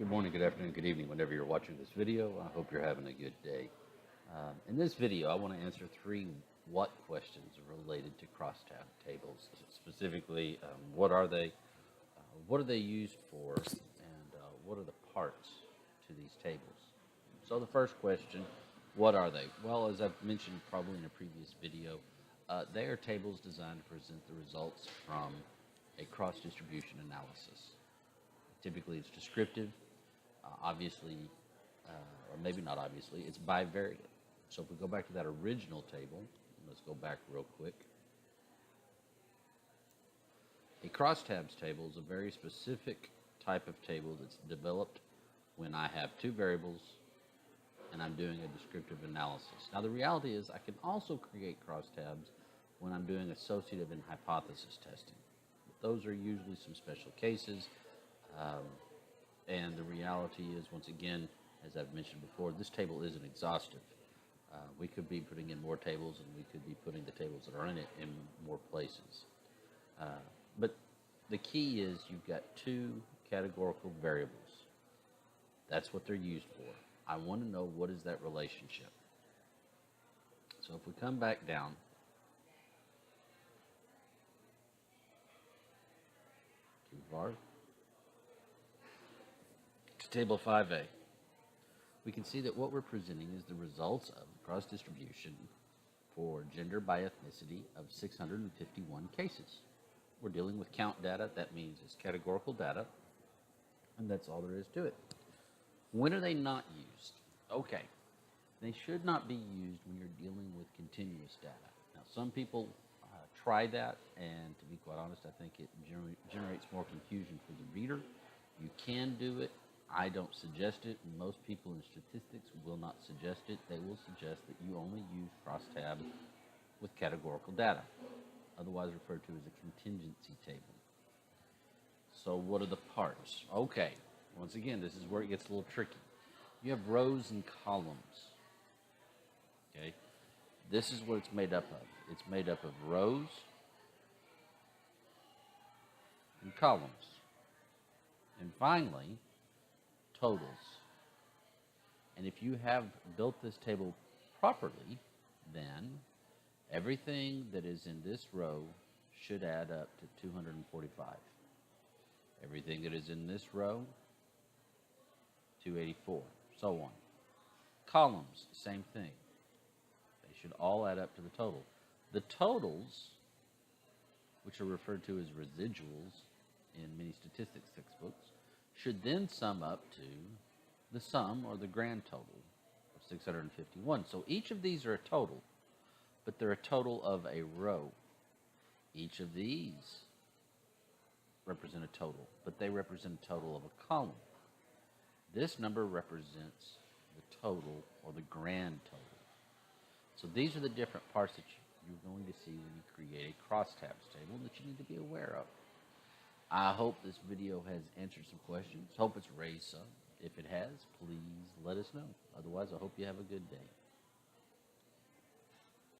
Good morning, good afternoon, good evening, whenever you're watching this video. I hope you're having a good day. In this video, I want to answer three what questions related to crosstab tables. Specifically, what are they used for, and what are the parts to these tables? So the first question, what are they? Well, as I've mentioned probably in a previous video, they are tables designed to present the results from a cross distribution analysis. Typically, it's descriptive. Obviously, or maybe not obviously, it's bivariate. So if we go back to that original table, let's go back real quick. A crosstabs table is a very specific type of table that's developed when I have two variables and I'm doing a descriptive analysis. Now the reality is I can also create crosstabs when I'm doing associative and hypothesis testing. Those are usually some special cases. And the reality is, once again, as I've mentioned before, this table isn't exhaustive. We could be putting in more tables, and we could be putting the tables that are in it in more places. But the key is you've got two categorical variables. That's what they're used for. I want to know, what is that relationship? So if we come back down, too far, Table 5A, we can see that what we're presenting is the results of the cross distribution for gender by ethnicity of 651 cases. We're dealing with count data. That means it's categorical data, and that's all there is to it. When are they not used? Okay, they should not be used when you're dealing with continuous data. Now, some people try that, and to be quite honest, I think it generates more confusion for the reader. You can do it. I don't suggest it. Most people in statistics will not suggest it. They will suggest that you only use crosstab with categorical data, otherwise referred to as a contingency table. So what are the parts? Okay, once again, this is where it gets a little tricky. You have rows and columns. Okay, this is what it's made up of. It's made up of rows and columns. And finally, totals. And if you have built this table properly, then everything that is in this row should add up to 245. Everything that is in this row, 284, so on. Columns, same thing. They should all add up to the total. The totals, which are referred to as residuals in many statistics textbooks, should then sum up to the sum, or the grand total, of 651. So each of these are a total, but they're a total of a row. Each of these represent a total, but they represent a total of a column. This number represents the total, or the grand total. So these are the different parts that you're going to see when you create a crosstabs table that you need to be aware of. I hope this video has answered some questions. Hope it's raised some. If it has, please let us know. Otherwise, I hope you have a good day.